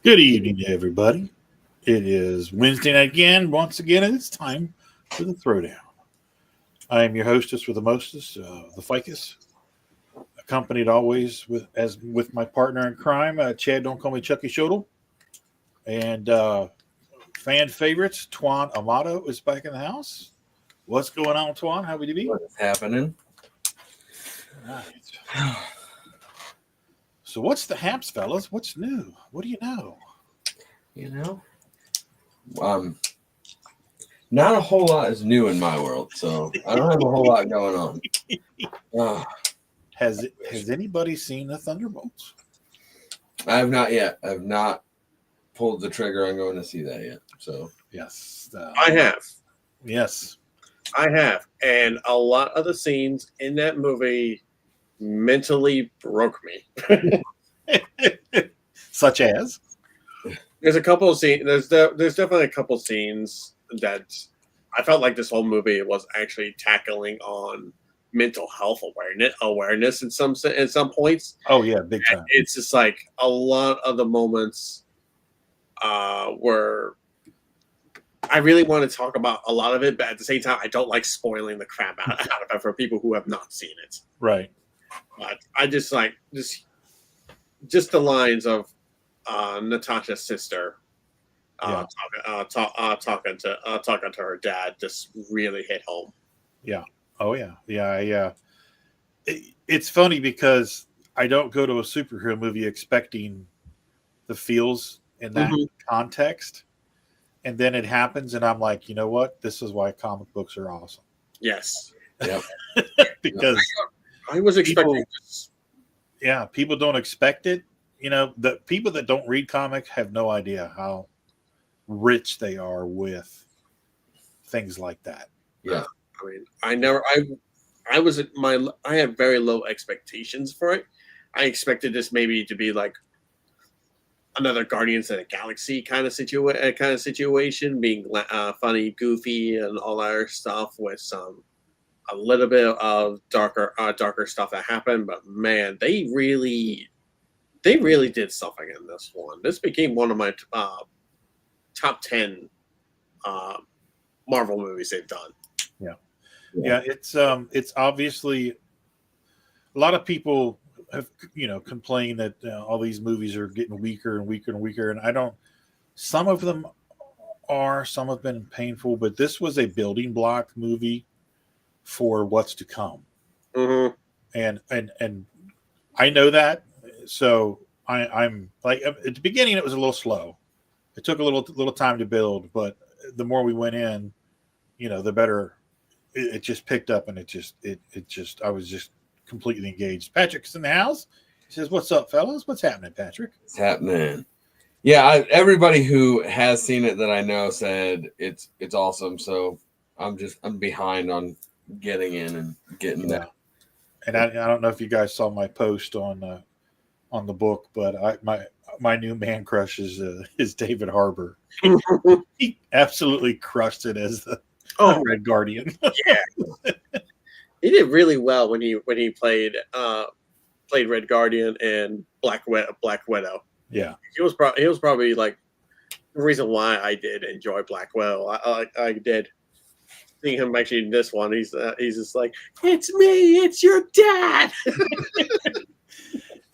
Good evening, everybody. It is Wednesday night again. Once again, it's time for the Throwdown. I am your hostess with the mostest, the Ficus, accompanied always with my partner in crime, Chad. Don't call me Chucky Schoettle, and fan favorites Twan Amato is back in the house. What's going on, Twan? How we be? What is happening? Right. So, what's the haps, fellas? What's new? What do you know? You know, not a whole lot is new in my world, so I don't have a whole lot going on. Has anybody seen the Thunderbolts? I have not yet. I have not pulled the trigger on going to see that yet. So yes, I have. Yes, I have, and a lot of the scenes in that movie mentally broke me. such as There's a couple of scenes. There's definitely a couple of scenes that I felt like this whole movie was actually tackling on mental health awareness in some points. oh yeah, big time. And it's just like a lot of the moments were. I really want to talk about a lot of it, but at the same time, I don't like spoiling the crap out of it for people who have not seen it. Right. But I just like just the lines of Natasha's sister talking to her dad just really hit home. Yeah. Oh yeah. Yeah. It's funny because I don't go to a superhero movie expecting the feels in that context. And then it happens, and I'm like, you know what? This is why comic books are awesome. Yes. Yep. Because I was expecting this. Yeah, people don't expect it. You know, the people that don't read comics have no idea how rich they are with things like that. Yeah. I mean, I had very low expectations for it. I expected this maybe to be like another Guardians of the Galaxy kind of situation, being funny, goofy, and all that other stuff with a little bit of darker stuff that happened. But man, they really did something in this one. This became one of my top 10 Marvel movies they've done. Yeah, it's obviously a lot of people have complained that all these movies are getting weaker and weaker and weaker, and I don't. Some of them some have been painful, but this was a building block movie for what's to come, and I know that, so I'm like at the beginning it was a little slow. It took a little time to build, but the more we went in, the better it just picked up, and I was just completely engaged. Patrick's in the house. He says, "What's up, fellas? What's happening, Patrick?" It's happening. Yeah, everybody who has seen it that I know said it's awesome. So I'm behind on getting in and getting that. And I don't know if you guys saw my post on the book, but my new man crush is David Harbour. He absolutely crushed it as the Red Guardian. Yeah. He did really well when he played Red Guardian and Black Widow. Yeah, he was probably like the reason why I did enjoy Black Widow. I did. Seeing him actually in this one, he's just like, "It's me, it's your dad."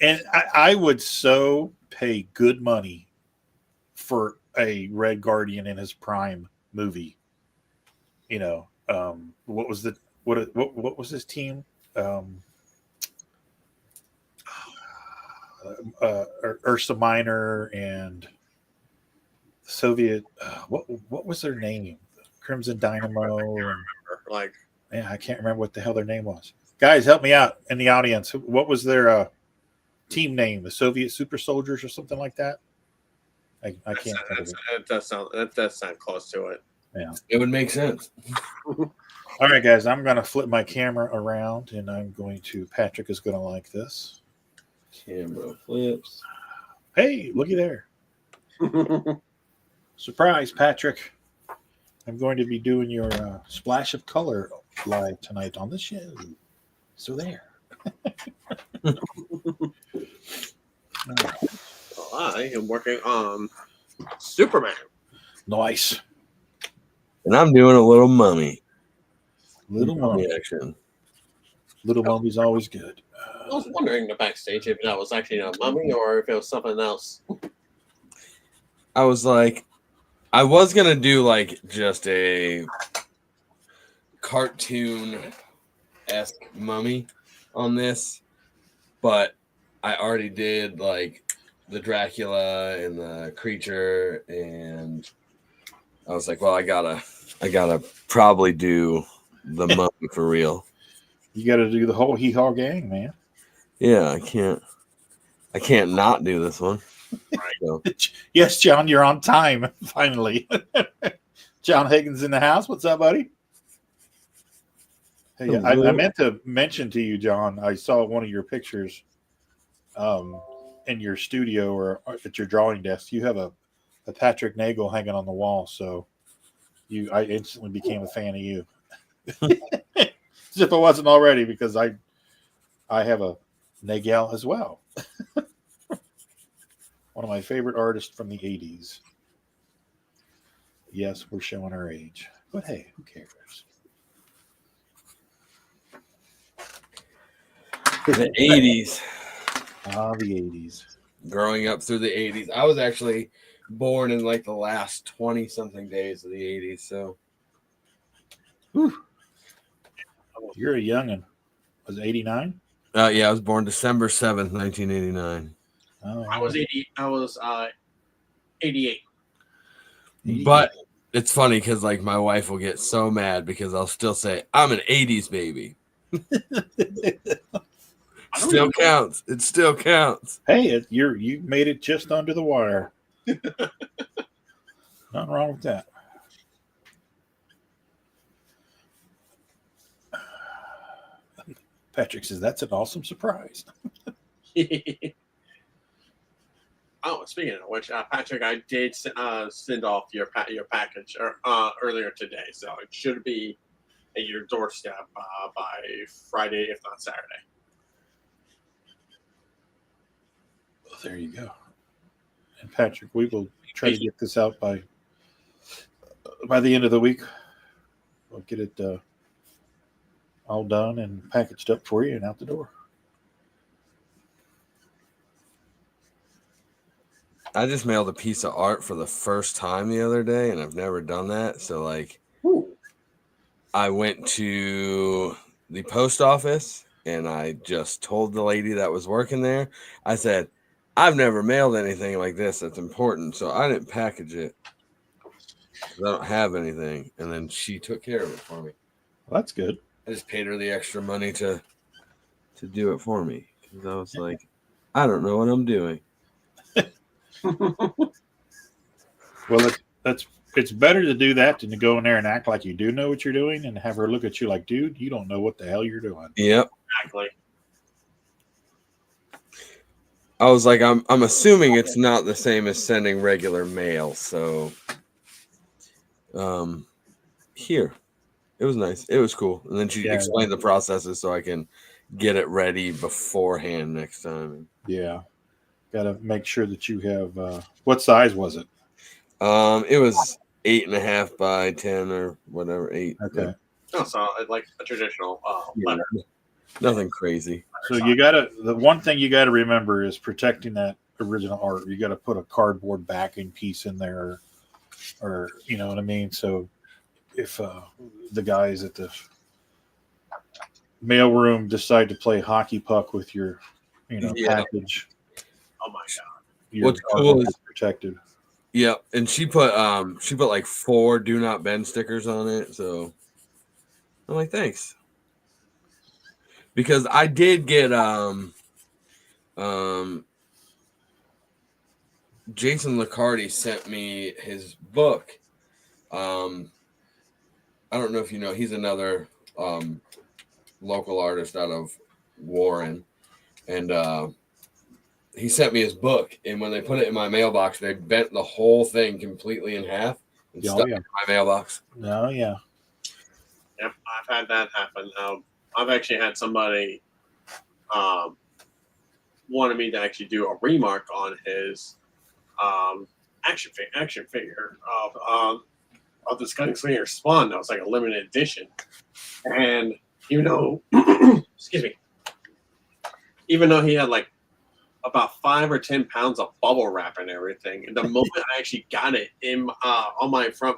And I would so pay good money for a Red Guardian in his prime movie. What was his team? Ursa Minor and Soviet. What was their name? Crimson Dynamo. I can't remember what the hell their name was. Guys, help me out in the audience. What was their team name? The Soviet Super Soldiers or something like that? I can't think of it. That does sound close to it. Yeah, it would make sense. All right, guys, I'm going to flip my camera around, and Patrick is going to like this. Camera flips. Hey, looky there. Surprise, Patrick. I'm going to be doing your Splash of Color live tonight on the show. So there. I am working on Superman. Nice. And I'm doing a little mummy. Little Mummy. Action. Little Mummy's always good. I was wondering the backstage if that was actually a mummy or if it was something else. I was like, I was gonna do like just a cartoon-esque mummy on this, but I already did like the Dracula and the creature, and I was like, well, I gotta probably do the mummy for real. You got to do the whole Hee Haw gang, man. Yeah, I can't not do this one. So, Yes, John, you're on time. Finally, John Higgins in the house. What's up, buddy? Hey, I meant to mention to you, John. I saw one of your pictures, in your studio or at your drawing desk. You have a Patrick Nagel hanging on the wall, so I instantly became a fan of you. As if I wasn't already, because I have a Nagel as well. One of my favorite artists from the 80s. Yes, we're showing our age. But hey, who cares? the 80s. Ah, the 80s. Growing up through the 80s. I was actually born in like the last 20-something days of the 80s, so. Whew. You're a youngin'. Was it 89? Yeah, I was born December 7th, 1989. Oh, I was 88. But it's funny because like my wife will get so mad because I'll still say I'm an 80s baby. Still counts. It still counts. Hey, you made it just under the wire. Nothing wrong with that. Patrick says that's an awesome surprise. Oh, speaking of which, Patrick, I did send off your package earlier today, so it should be at your doorstep by Friday, if not Saturday. Well, there you go. And Patrick, we will try to get this out by the end of the week. We'll get it all done and packaged up for you and out the door. I just mailed a piece of art for the first time the other day, and I've never done that. So, like, I went to the post office, and I just told the lady that was working there, I said, I've never mailed anything like this that's important, so I didn't package it. I don't have anything. And then she took care of it for me. Well, that's good. I just paid her the extra money to do it for me. Because I was like, I don't know what I'm doing. Well, it's better to do that than to go in there and act like you do know what you're doing and have her look at you like, dude, you don't know what the hell you're doing. Yep. Exactly. I was like, I'm assuming it's not the same as sending regular mail. So, here, it was nice. It was cool. And then she explained the processes so I can get it ready beforehand next time. Yeah. Got to make sure that you have, what size was it? It was 8.5 by 10 or whatever, 8. Okay. Oh, so like a traditional letter. Nothing crazy. So the one thing you got to remember is protecting that original art. You got to put a cardboard backing piece in there or you know what I mean? So if the guys at the mailroom decide to play hockey puck with your, package. Oh my god! What's cool is protected. Yeah, and she put like 4 "Do Not Bend" stickers on it. So I'm like, thanks, because I did get Jason Liccardi sent me his book. I don't know if you know, he's another local artist out of Warren, and he sent me his book, and when they put it in my mailbox, they bent the whole thing completely in half and stuck it in my mailbox. Oh, yeah. Yep, I've had that happen. I've actually had somebody wanted me to actually do a remark on his action figure of this gunslinger Spawn that was like a limited edition. And excuse me, even though he had like about 5 or 10 pounds of bubble wrap and everything, and the moment I actually got it in on my front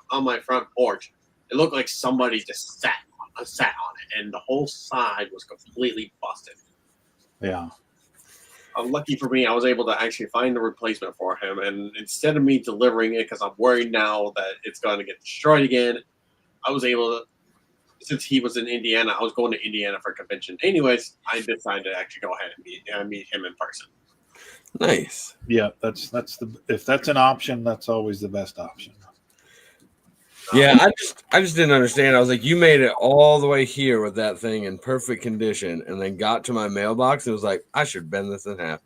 porch, it looked like somebody just sat on it, and the whole side was completely busted. Yeah. Lucky for me, I was able to actually find the replacement for him, and instead of me delivering it because I'm worried now that it's going to get destroyed again, I was able to. Since he was in Indiana, I was going to Indiana for a convention. Anyways, I decided to actually go ahead and meet him in person. Nice. Yeah, if that's an option, that's always the best option. Yeah, I just didn't understand. I was like, you made it all the way here with that thing in perfect condition, and then got to my mailbox and was like, I should bend this in half.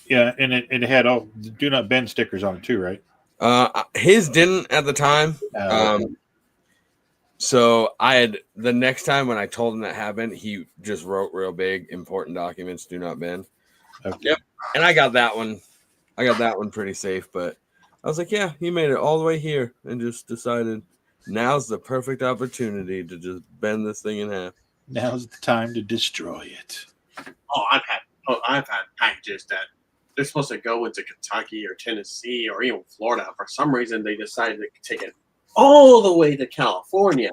Yeah, and it had all do not bend stickers on it too, right? His didn't at the time. So I had the next time when I told him that happened, he just wrote real big, important documents do not bend. Okay. Yep. And I got that one. I got that one pretty safe, but I was like, yeah, he made it all the way here and just decided now's the perfect opportunity to just bend this thing in half. Now's the time to destroy it. Oh, I've had packages that they're supposed to go into Kentucky or Tennessee or even Florida. For some reason, they decided to take it all the way to California,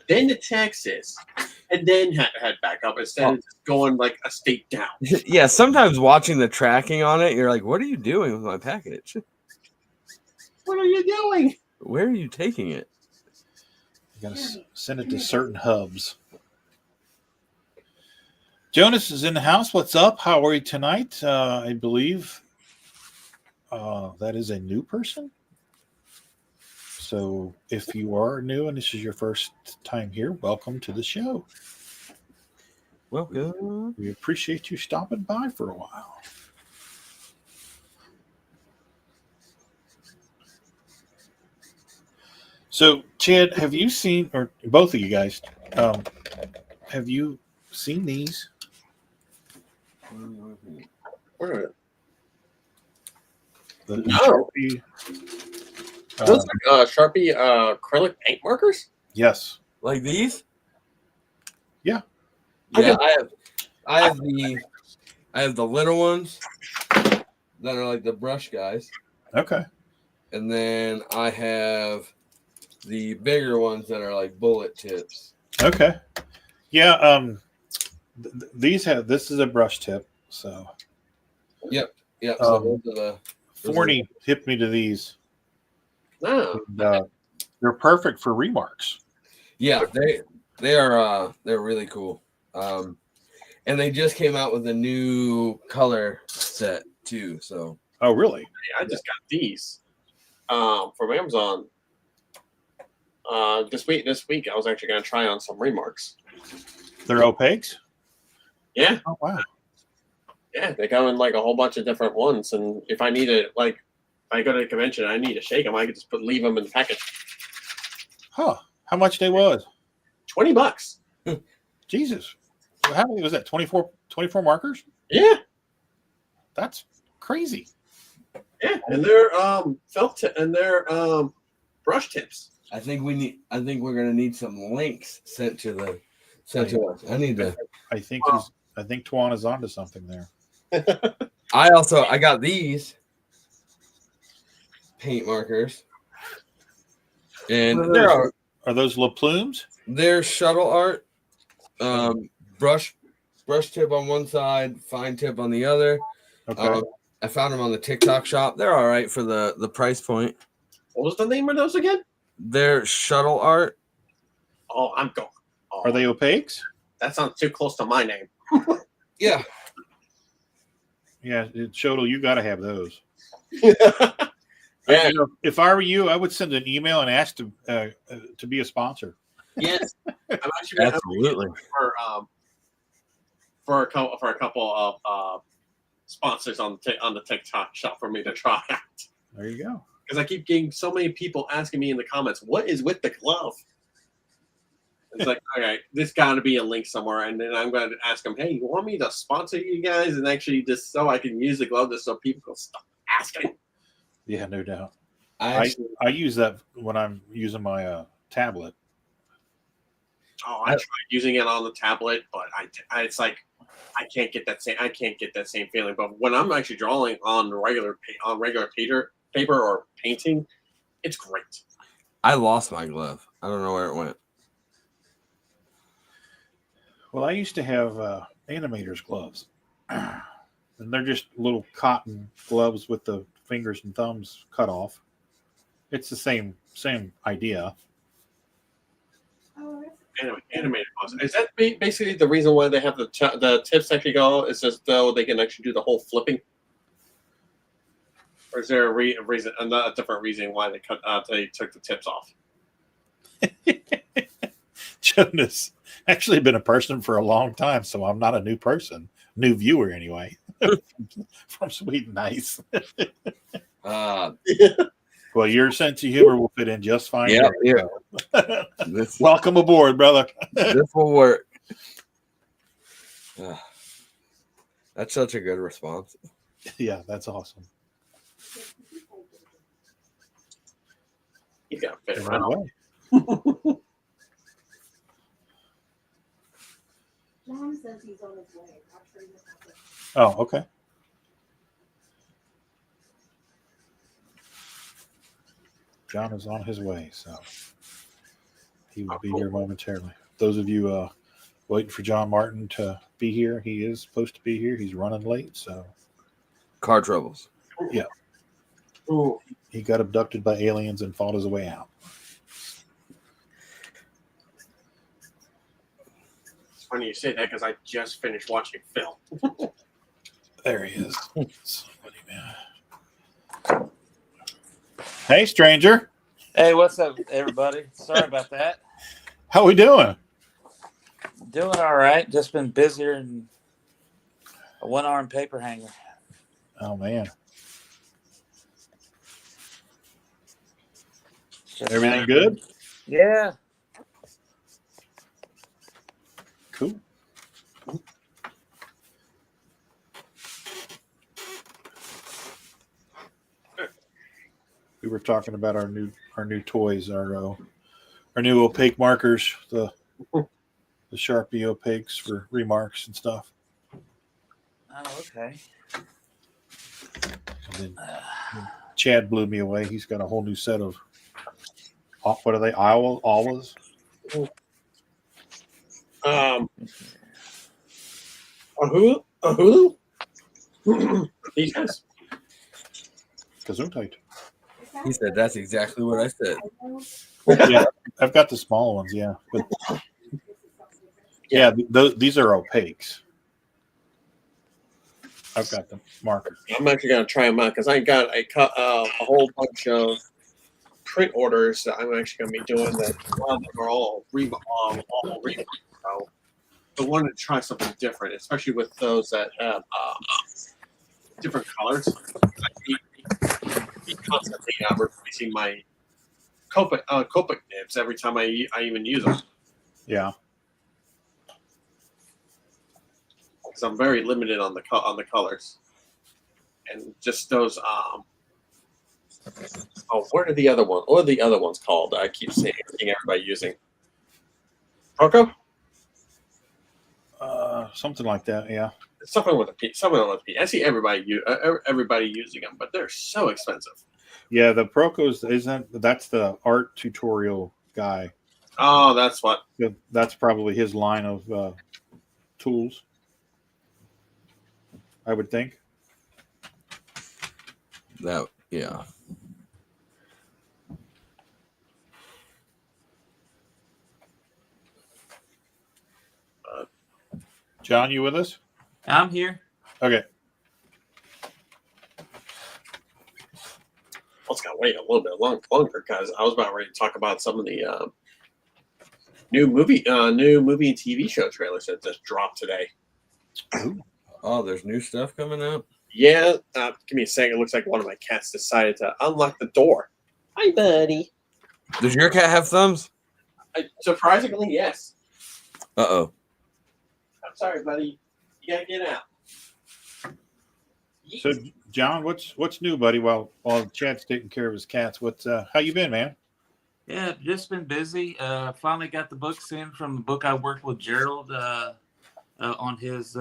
then to Texas, and then head back up instead of just going like a state down. Yeah, sometimes watching the tracking on it, you're like, what are you doing with my package? What are you doing? Where are you taking it? You gotta send it to certain hubs. Jonas is in the house. What's up? How are you tonight? I believe that is a new person. So if you are new and this is your first time here, welcome to the show. Welcome. We appreciate you stopping by for a while. So, Chad, have you seen, or both of you guys, have you seen these? Where are The No. Sharpie, those like Sharpie acrylic paint markers? yes. Like these? Yeah. Yeah, I have the little ones that are like the brush guys. Okay. And then I have the bigger ones that are like bullet tips. Okay. Yeah. These this is a brush tip. So. Yep. So those are Forney tipped me to these. No. And, they're perfect for remarks. yeah, they're really cool. And they just came out with a new color set too. So. Oh, really? I just got these from Amazon. This week I was actually going to try on some remarks. They're opaques? Yeah. Oh, wow. Yeah, they come in like a whole bunch of different ones, and if I need it, like if I go to the convention and I need to shake them, I could just leave them in the package. Huh. How much they was? $20. Jesus. How many was that? 24 markers? Yeah. That's crazy. Yeah, and they're and they're brush tips. I think we're gonna need some links sent to us. I need to. I think Twan is onto something there. I got these paint markers, and Are those La Plumes? they're shuttle art, brush tip on one side, fine tip on the other. Okay. I found them on the TikTok shop. They're all right for the price point. What was the name of those again? They're shuttle art. Oh, I'm going. Oh, Are they opaques? that sounds too close to my name. Yeah. Yeah, Schoettle, you got to have those. Yeah. You know, if I were you, I would send an email and ask to be a sponsor. Yes, I'm actually Absolutely. for a couple of sponsors on the TikTok shop for me to try out. There you go. Because I keep getting so many people asking me in the comments, "What is with the glove?" It's like, okay, there's got to be a link somewhere, and then I'm going to ask them, hey, you want me to sponsor you guys, and actually just so I can use the glove, just so people can stop asking. Yeah, no doubt. I I use that when I'm using my tablet. Oh, I tried using it on the tablet, but it's like I can't get that same feeling. But when I'm actually drawing on regular paper or painting, it's great. I lost my glove. I don't know where it went. Well, I used to have animators gloves, and they're just little cotton gloves with the fingers and thumbs cut off. It's the same idea. Animated gloves. Is that basically the reason why they have the tips actually go? Is just though they can actually do the whole flipping, or is there a reason, a different reason why they took the tips off? Jonas, actually been a person for a long time, so I'm not a new person, new viewer anyway. From Sweet and Nice. Well, your sense of humor will fit in just fine. Yeah. Welcome aboard, brother. This will work. That's such a good response. Yeah, that's awesome. You got to fit Right right away. John says he's on his way. I'll show you the Oh, okay. John is on his way, so he will be here momentarily. Those of you waiting for John Martin to be here, he is supposed to be here. He's running late, so Car troubles. yeah. Ooh. He got abducted by aliens and fought his way out. It's funny you say that because I just finished watching Phil. There he is. Somebody, man. Hey, stranger. Hey, what's up, everybody? Sorry about that. How we doing? Doing all right. Just been busier than a one-arm paper hanger. Oh, man. Just Everything good? Yeah. Cool. We were talking about our new toys, our new opaque markers, the Sharpie opaques for remarks and stuff. Oh, okay. And then Chad blew me away. He's got a whole new set of what are they? Awas? Who? These guys. Gesundheit. He said that's exactly what I said. Yeah, I've got the small ones. Yeah, but yeah, these are opaques. I've got the markers. I'm actually gonna try them out because I got a whole bunch of print orders that I'm actually gonna be doing. That a lot of them are all remarks. So I wanted to try something different, especially with those that have different colors. He constantly replacing my Copic nibs every time I even use them. Yeah. Because I'm very limited on the colors, and just those. What are the other ones? What are the other ones called? I keep seeing everybody using. Proco? Something like that. Yeah. Something with a P. Something with a P. I see everybody using them, but they're so expensive. Yeah, the Procos that's the art tutorial guy. Oh, that's what. That's probably his line of tools, I would think. Yeah. John, you with us? I'm here. Okay. I was gonna wait a little bit longer because I was about ready to talk about some of the new movie and TV show trailers that just dropped today. Oh, there's new stuff coming out. Yeah, give me a second. It looks like one of my cats decided to unlock the door. Hi, buddy. Does your cat have thumbs? Surprisingly, yes. Uh-oh. I'm sorry, buddy. You gotta get out. So, John, what's new, buddy? While Chad's taking care of his cats, what's how you been, man? Yeah, just been busy. Finally got the books in from the book I worked with Gerald on his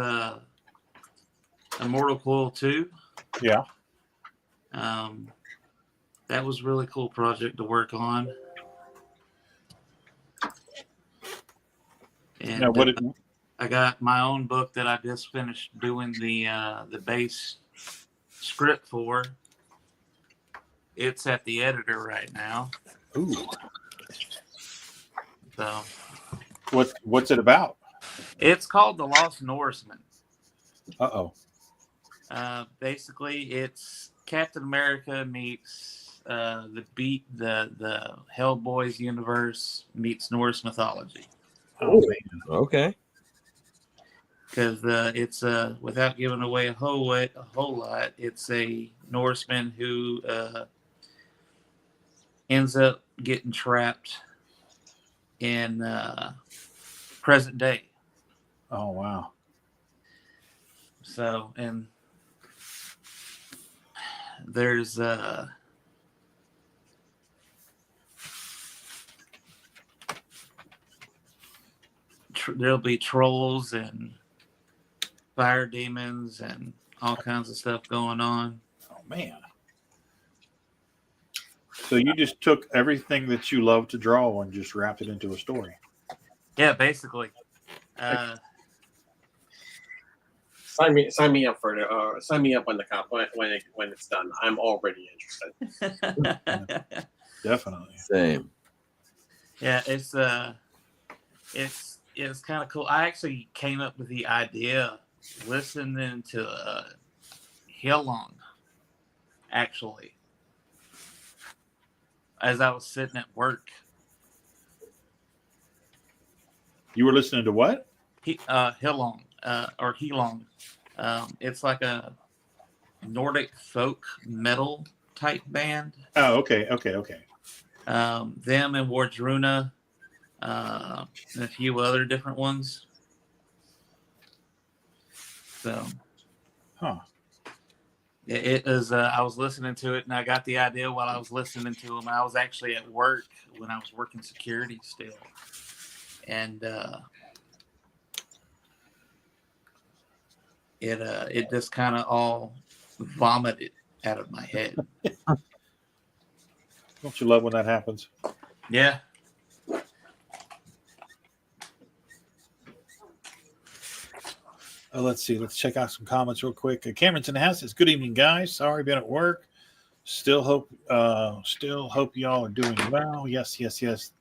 Immortal Coil 2. Yeah. That was a really cool project to work on. And Now, I got my own book that I just finished doing the base script for. It's at the editor right now. Ooh. So What's it about? it's called The Lost Norseman. Uh-oh. Basically, it's Captain America meets the Hellboys universe meets Norse mythology. Oh, man. Okay. Because it's without giving away a whole lot, it's a Norseman who ends up getting trapped in present day. Oh, wow. So, and there's there'll be trolls and fire demons and all kinds of stuff going on. Oh, man. So you just took everything that you love to draw and just wrapped it into a story. Yeah, basically. Sign me up for it. Sign me up when it's done. I'm already interested. Definitely. Same. Yeah, it's kind of cool. I actually came up with the idea listening to Hillong, actually, as I was sitting at work. You were listening to what? Hillong, or Helong. It's like a Nordic folk metal type band. Oh, okay. Them and Wardruna, and a few other different ones. So, it is. I was listening to it, and I got the idea while I was listening to them. I was actually at work when I was working security still, and it just kind of all vomited out of my head. Don't you love when that happens? Yeah. Let's see. Let's check out some comments real quick. Cameron's in the house says, "Good evening, guys. Sorry, been at work. Still hope y'all are doing well. Yes. Absolutely.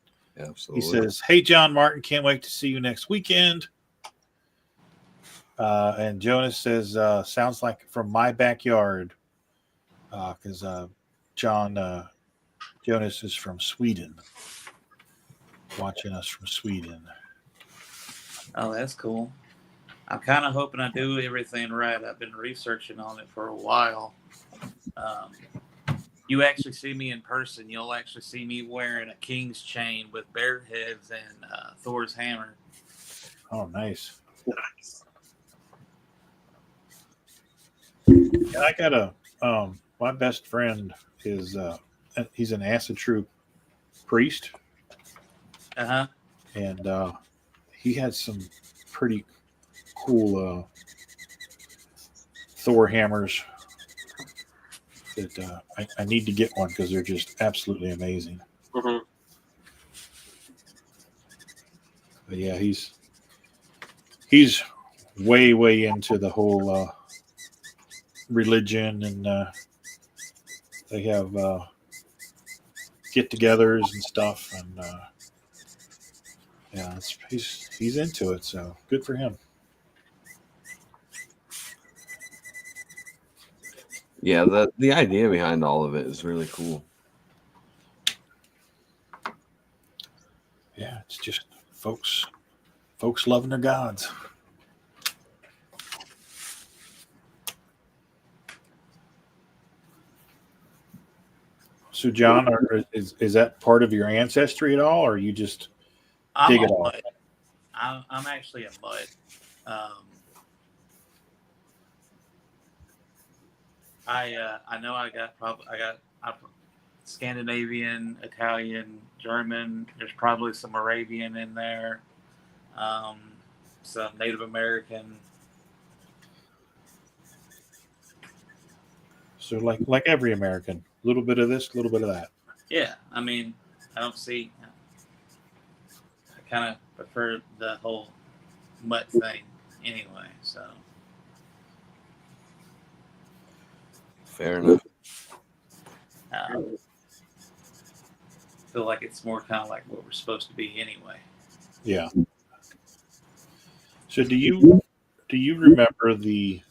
He says, "Hey, John Martin, can't wait to see you next weekend." And Jonas says, "Sounds like from my backyard," because Jonas is from Sweden, watching us from Sweden. Oh, that's cool. I'm kind of hoping I do everything right. I've been researching on it for a while. You actually see me in person. You'll actually see me wearing a king's chain with bear heads and Thor's hammer. Oh, nice. Nice. And I got my best friend is he's an acid troop priest, Uh-huh. and he has some pretty cool Thor hammers that I need to get one because they're just absolutely amazing. Mm-hmm. But yeah, he's way into the whole religion, and they have get-togethers and stuff, and yeah, he's into it, so good for him. Yeah, the idea behind all of it is really cool. Yeah, it's just folks loving their gods. So, John, is that part of your ancestry at all, or you just dig it off? I'm actually a mutt. I know I got Scandinavian, Italian, German. There's probably some Arabian in there. Some Native American. So like every American, a little bit of this, a little bit of that. Yeah, I mean, I don't see. I kind of prefer the whole mutt thing anyway. So Fair enough. feel like it's more kind of like what we're supposed to be anyway. Yeah. So do you remember the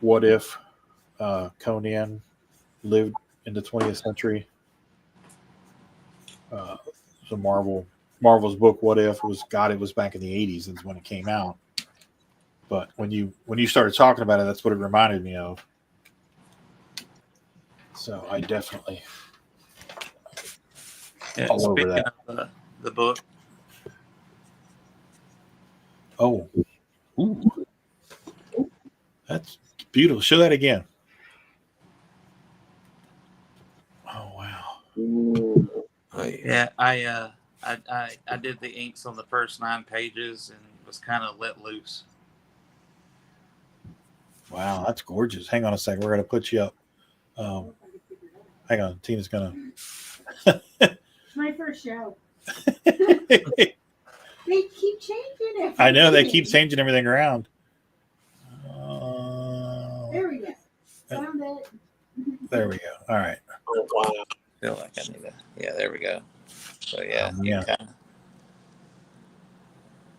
what if Conan lived in the 20th century? So Marvel's book What If was it was back in the 80s is when it came out. But when you started talking about it, that's what it reminded me of. So I definitely all over Speaking that. of the book, Oh, ooh, that's beautiful. Show that again. Oh wow. Nice. yeah, I did the inks on the first 9 pages and was kind of let loose. Wow, that's gorgeous. Hang on a second. We're gonna put you up. Hang on, Tina's gonna. It's my first show. They keep changing it. I know they keep changing everything around. There we go. Found it. There we go. All right. Oh, wow. I feel like I need to. Yeah, there we go. So yeah, Yeah. kinda,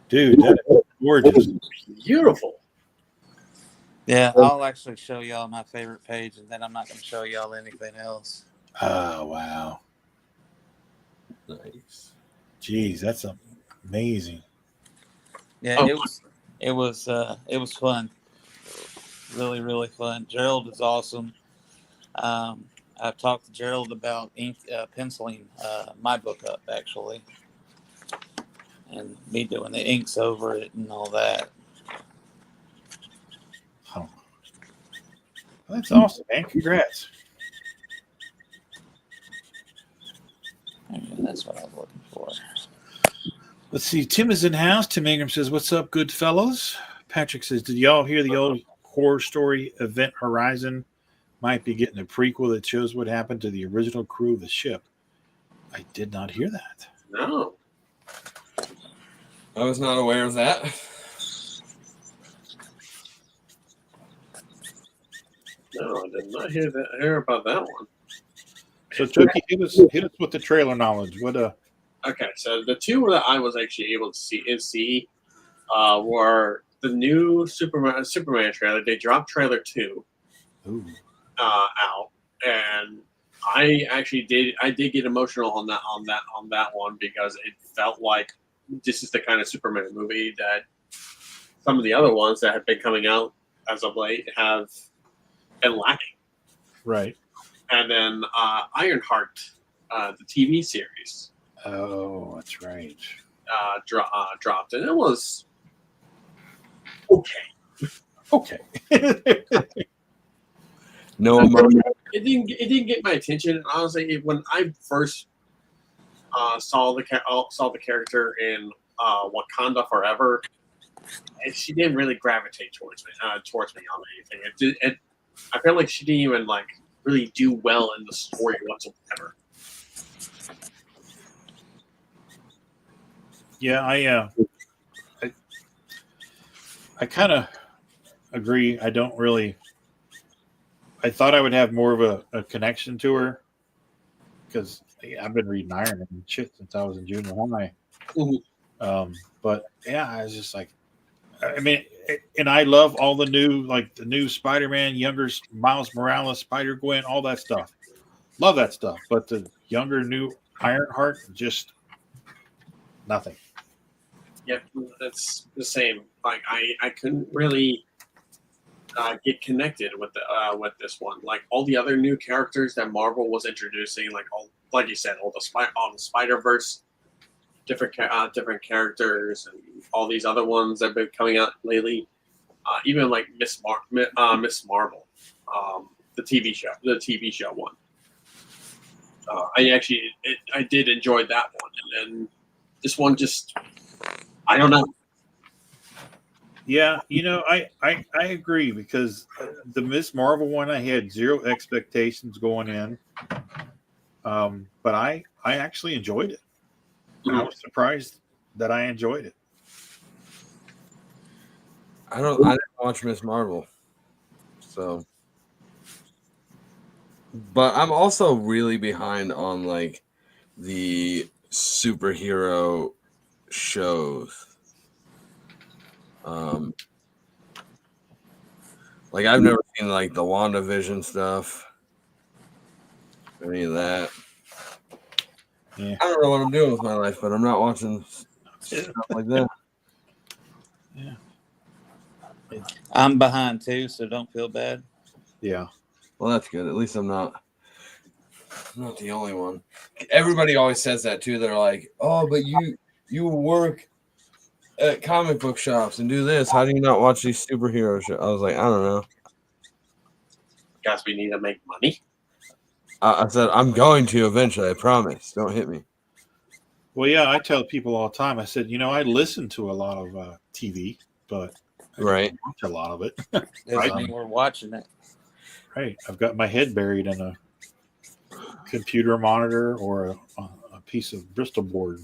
Dude, that is gorgeous. Beautiful. yeah. I'll actually show y'all my favorite page, and then I'm not going to show y'all anything else. Oh wow. Nice. Jeez, that's amazing. Yeah, Oh. it was fun. Really, really fun. Gerald is awesome. I've talked to Gerald about penciling my book up actually, and me doing the inks over it and all that. Oh. That's awesome, man. Congrats. Yeah, that's what I was looking for. Let's see. Tim is in the house. Tim Ingram says, "What's up, good fellows?" Patrick says, "Did y'all hear the old horror story Event Horizon might be getting a prequel that shows what happened to the original crew of the ship?" I did not hear that. No. I was not aware of that. No, I did not hear about that one. So, Chucky, hit us with the trailer knowledge. What Okay, so the two that I was actually able to see were the new Superman trailer. They dropped trailer 2 out, and I actually did get emotional on that one because it felt like this is the kind of Superman movie that some of the other ones that have been coming out as of late have been lacking. right? And then Ironheart, the TV series, Oh, that's right. dropped, and it was okay. Okay. No emotion. It didn't get my attention. Honestly, when I first saw the character in Wakanda Forever, and she didn't really gravitate towards me on anything. I felt like she didn't even really do well in the story whatsoever. Yeah, I kind of agree. I don't really. I thought I would have more of a connection to her because I've been reading Iron Man and shit since I was in junior high. Mhm. But yeah, I was just like, I mean, and I love all the new Spider-Man, younger Miles Morales, Spider-Gwen, all that stuff. Love that stuff. But the younger new Ironheart, just nothing. Yep, that's the same. Like I couldn't really get connected with this one. Like all the other new characters that Marvel was introducing, like you said, all the Spider-Verse different characters and all these other ones that have been coming out lately. Even like Miss Marvel, the TV show one. I did enjoy that one, and then this one just, I don't know. Yeah, I agree because the Miss Marvel one, I had zero expectations going in, but I actually enjoyed it. I was surprised that I enjoyed it. I didn't watch Miss Marvel, so. But I'm also really behind on like the superhero shows. Like I've never seen like the WandaVision stuff, any of that. Yeah. I don't know what I'm doing with my life, but I'm not watching stuff like that. Yeah. I'm behind too, so don't feel bad. Yeah. Well, that's good. At least I'm not the only one. Everybody always says that too. They're like, "Oh, but you work at comic book shops and do this. How do you not watch these superhero shows?" I was like, I don't know. Guys, we need to make money. I said, I'm going to eventually. I promise. Don't hit me. Well, yeah, I tell people all the time. I said, I listen to a lot of TV, but I don't watch a lot of it. Doesn't mean we're watching it. Right. I've got my head buried in a computer monitor or a piece of Bristol board.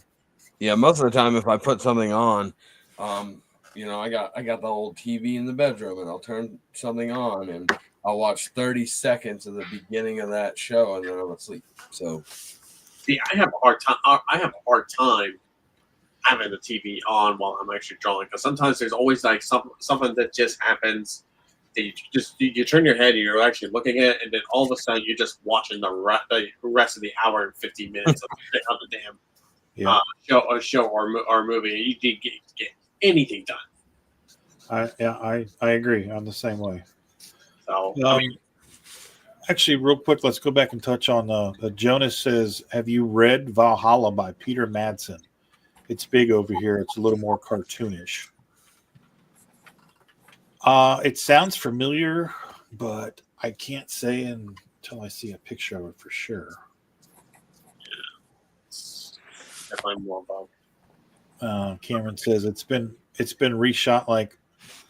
Yeah, most of the time, if I put something on, I got the old TV in the bedroom, and I'll turn something on, and I'll watch 30 seconds of the beginning of that show, and then I'm asleep. So, see, I have a hard time having the TV on while I'm actually drawing, because sometimes there's always like something that just happens. That you turn your head and you're actually looking at it, and then all of a sudden you're just watching the rest of the hour and 15 minutes of the damn show or movie, and you didn't get anything done. I agree. I'm the same way. So actually, real quick, let's go back and touch on Jonas says, "Have you read Valhalla by Peter Madsen? It's big over here. It's a little more cartoonish." It sounds familiar, but I can't say until I see a picture of it for sure. definitely more about. Cameron says it's been reshot like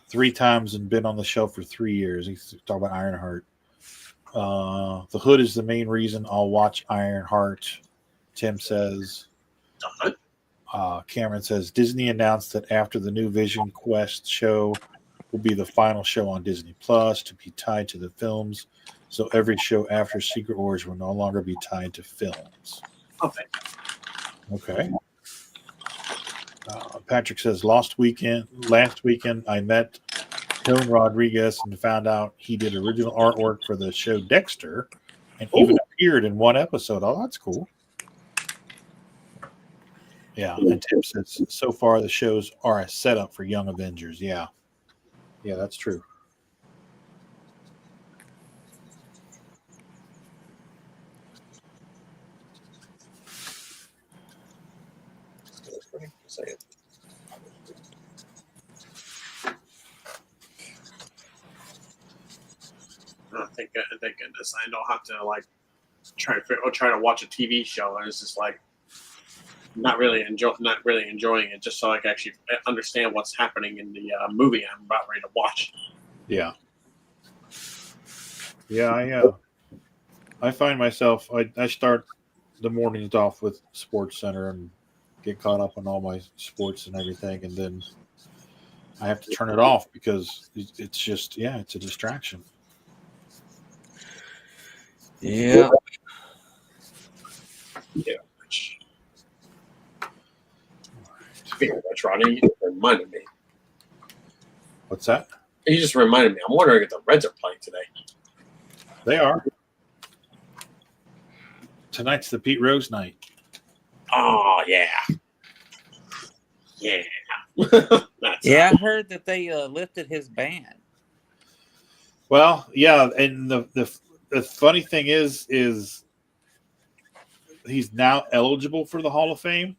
3 times and been on the shelf for 3 years. He's talking about Ironheart. The Hood is the main reason I'll watch Ironheart. Tim says. Cameron says Disney announced that after the new Vision Quest show will be the final show on Disney Plus to be tied to the films. So every show after Secret Wars will no longer be tied to films. Okay. Patrick says last weekend I met Tone Rodriguez and found out he did original artwork for the show Dexter and even appeared in one episode. Oh, that's cool. Yeah, and Tim says so far the shows are a setup for Young Avengers. Yeah, that's true. Thank goodness I don't have to like try to watch a TV show, and it's just like not really enjoying it, just so I can actually understand what's happening in the movie I'm about ready to watch. Yeah, I find myself I start the mornings off with Sports Center and get caught up on all my sports and everything, and then I have to turn it off because it's just it's a distraction. Yeah. Speaking of which, Rodney, you just reminded me. What's that? You just reminded me. I'm wondering if the Reds are playing today. They are. Tonight's the Pete Rose night. Oh yeah. I heard that they lifted his ban. Well, yeah, and the funny thing is he's now eligible for the Hall of Fame,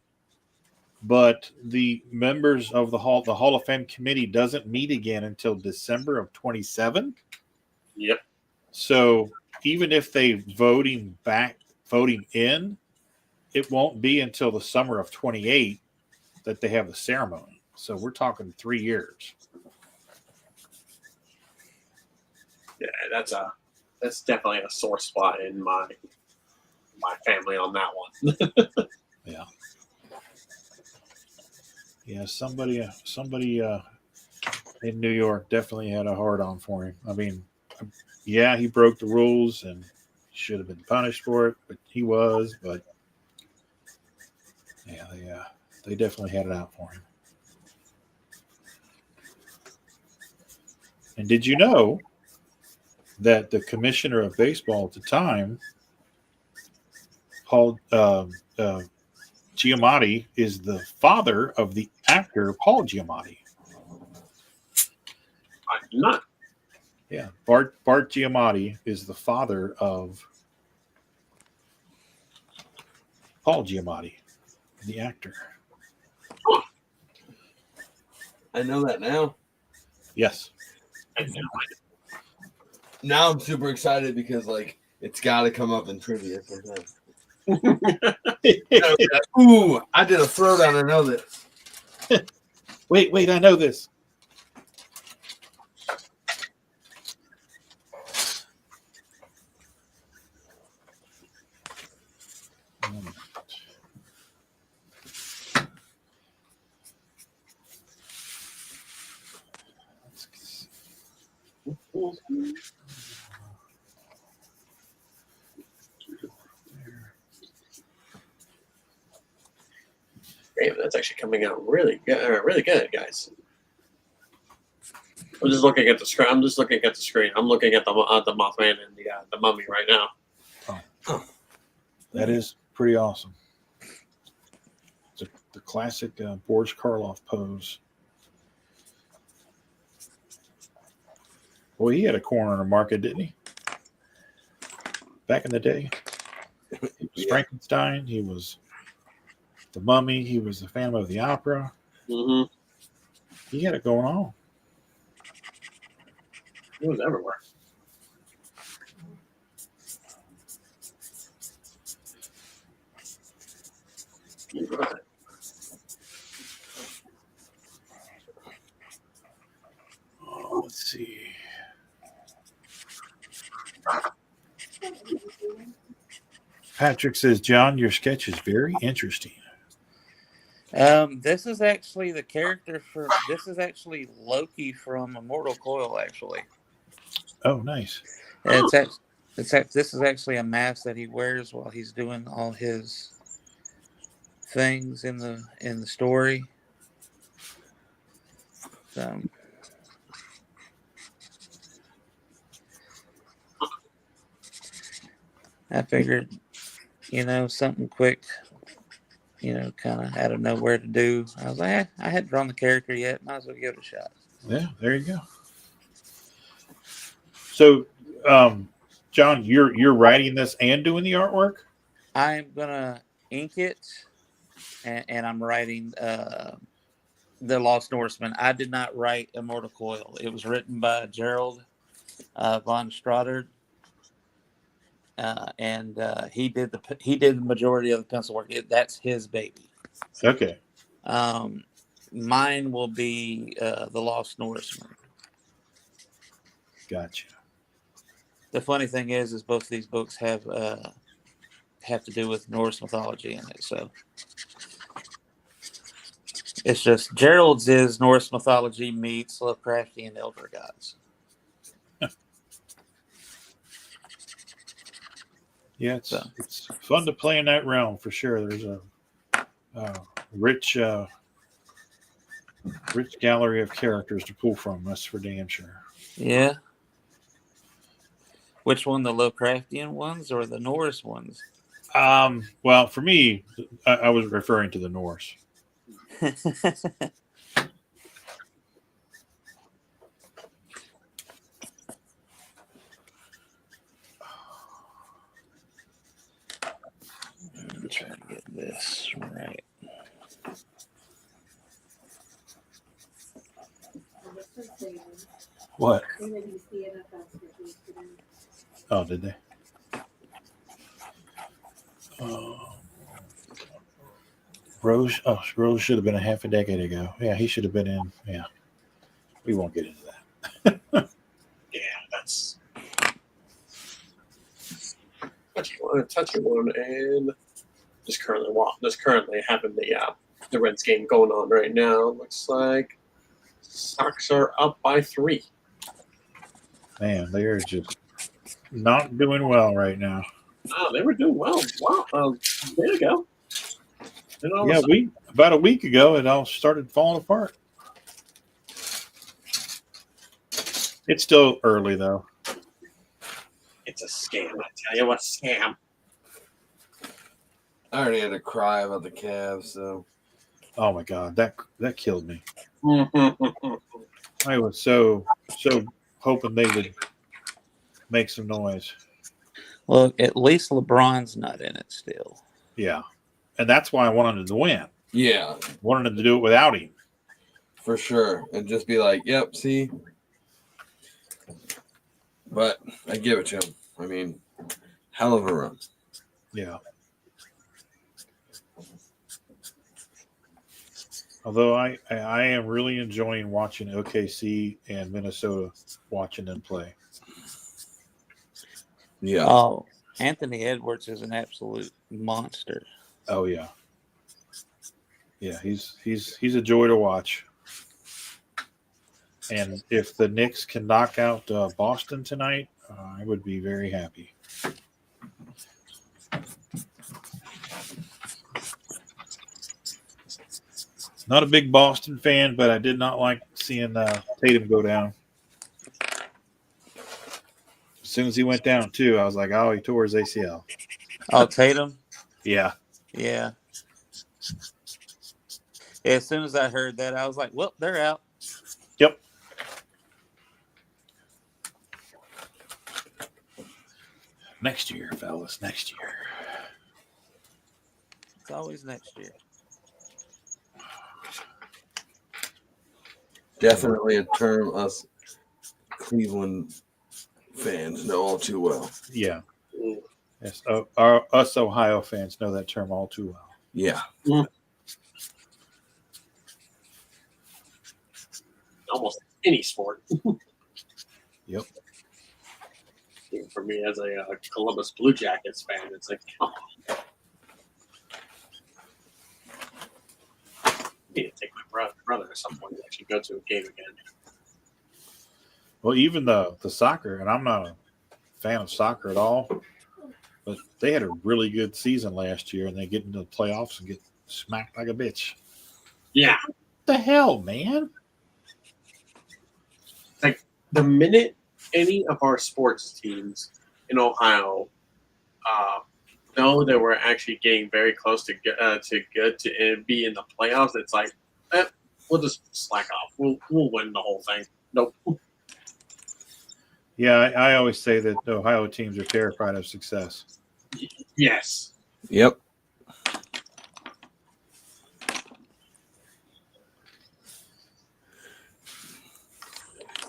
but the members of the Hall of Fame committee doesn't meet again until December of 27. Yep. So even if they voting in, it won't be until the summer of 28 that they have the ceremony. So we're talking 3 years. Yeah, that's definitely a sore spot in my family on that one. Yeah. Yeah, somebody in New York definitely had a hard on for him. I mean, yeah, he broke the rules and should have been punished for it, but he was. But yeah, they definitely had it out for him. And did you know that the commissioner of baseball at the time, Paul Giamatti, is the father of the actor Paul Giamatti? I do not. Yeah, Bart Giamatti is the father of Paul Giamatti, the actor. I know that now. Yes. I know. Now I'm super excited because like it's got to come up in trivia sometimes. Ooh, I did a throwdown. I know this. Wait, I know this. Damn, that's actually coming out really good, guys. I'm just looking at the screen. I'm looking at the Mothman and the Mummy right now. That is pretty awesome. It's the classic Boris Karloff pose. Well, he had a corner market, didn't he? Back in the day. He was Frankenstein. He was the Mummy. He was the Phantom of the Opera. Mm-hmm. He had it going on. It was everywhere. Right. Oh, let's see. Patrick says, John, your sketch is very interesting. This is actually the character for. This is actually Loki from Immortal Coil. Actually, Oh, nice. this is actually a mask that he wears while he's doing all his things in the story. So, I figured, something quick, kind of out of nowhere to do. I was like, I hadn't drawn the character yet. Might as well give it a shot. Yeah, there you go. So, John, you're writing this and doing the artwork? I'm gonna ink it, and I'm writing the Lost Norseman. I did not write Immortal Coil. It was written by Gerald von Stoddard, and he did the majority of the pencil work. That's his baby. Okay. Mine will be the Lost Norseman. Gotcha. The funny thing is both of these books have to do with Norse mythology in it. So it's just Gerald's is Norse mythology meets Lovecraftian elder gods. Yeah, it's fun to play in that realm for sure. There's a rich gallery of characters to pull from. That's for damn sure. Yeah. Which one, the Lovecraftian ones or the Norse ones? Well, for me, I was referring to the Norse. I'm trying to get this right. Just saying. What? They released the NFL schedule today. Oh, did they? Oh, Rose should have been a half a decade ago. Yeah, he should have been in. Yeah, we won't get into that. Yeah, that's touchy one, and just currently having the Reds game going on right now. Looks like Sox are up by 3. Man, they are just not doing well right now. Oh, they were doing well. Wow, there you go. And all of a Yeah, sudden, about a week ago it all started falling apart. It's still early though. it's a scam. I tell you what, scam. I already had to cry about the Cavs, so Oh my god, that killed me. Mhm. I was so hoping they would make some noise. Well, at least LeBron's not in it still. Yeah, and that's why I wanted him to win. yeah, Wanted him to do it without him. for sure. And just be like, yep, see. But I give it to him. I mean, hell of a run. Yeah. Although I am really enjoying watching OKC and Minnesota, watching them play. Yeah. Oh, Anthony Edwards is an absolute monster. Oh yeah. Yeah, he's a joy to watch. And if the Knicks can knock out Boston tonight, I would be very happy. Not a big Boston fan, but I did not like seeing Tatum go down. As soon as he went down, too, I was like, oh, he tore his ACL. Oh, Tatum? Yeah. Yeah. As soon as I heard that, I was like, well, they're out. Yep. Next year, fellas. Next year. It's always next year. Definitely a term us Cleveland fans know all too well. Yeah. Yes. Us Ohio fans know that term all too well. Yeah. Almost any sport. Yep. For me, as a Columbus Blue Jackets fan, it's like, come on. I need to take my brother at some point to actually go to a game again. Well, even the soccer, and I'm not a fan of soccer at all, but they had a really good season last year, and they get into the playoffs and get smacked like a bitch. Yeah. What the hell, man? Like, the minute any of our sports teams in Ohio know that we're actually getting very close to be in the playoffs, it's like, we'll just slack off. We'll win the whole thing. Nope. Yeah, I always say that the Ohio teams are terrified of success. Yes. Yep.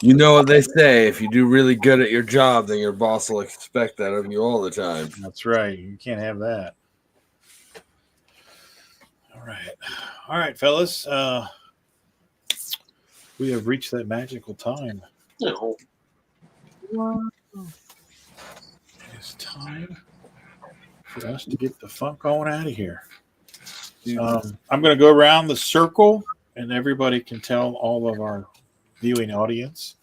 You know what they say, if you do really good at your job, then your boss will expect that of you all the time. That's right. You can't have that. All right, fellas. We have reached that magical time. No. It's time for us to get the funk on out of here. I'm going to go around the circle, and everybody can tell all of our viewing audience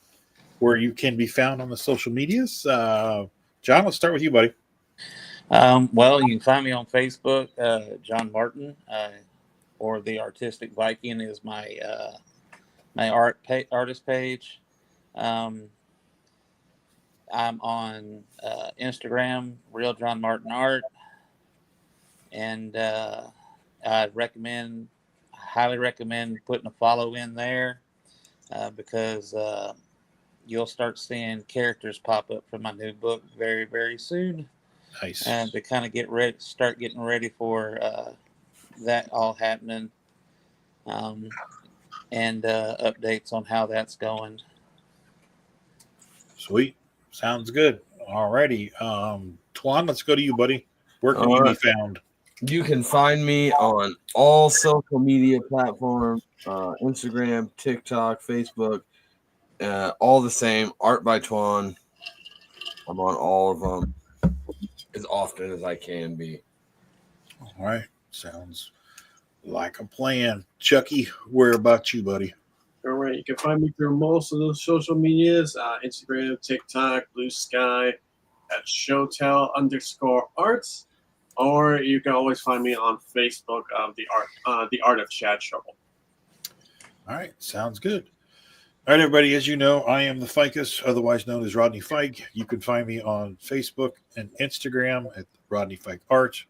where you can be found on the social medias. John, let's start with you, buddy. Well, you can find me on Facebook, John Martin, or the Artistic Viking is my my artist page. I'm on Instagram, Real John Martin Art, and I highly recommend putting a follow in there because you'll start seeing characters pop up from my new book very, very soon. Nice. And to kind of start getting ready for that all happening. and updates on how that's going. Sweet. Sounds good. Alrighty. Twan, let's go to you, buddy. Where can you be found? You can find me on all social media platforms, Instagram, TikTok, Facebook, all the same. Art by Twan. I'm on all of them as often as I can be. All right. Sounds like a plan. Chucky, where about you, buddy? All right, you can find me through most of the social medias, Instagram, TikTok, Blue Sky, at Schoettle_arts, or you can always find me on Facebook of the Art of Chad Shovel. All right. Sounds good. All right, everybody. As you know, I am the Ficus, otherwise known as Rodney Fyke. You can find me on Facebook and Instagram at Rodney Fyke Art.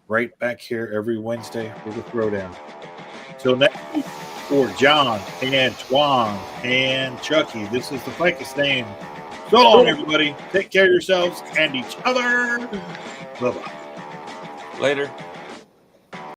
Right back here every Wednesday for the Throwdown. Till next week, for John and Twan and Chucky, this is the Ficus name. So long, everybody. Take care of yourselves and each other. Bye-bye. Later.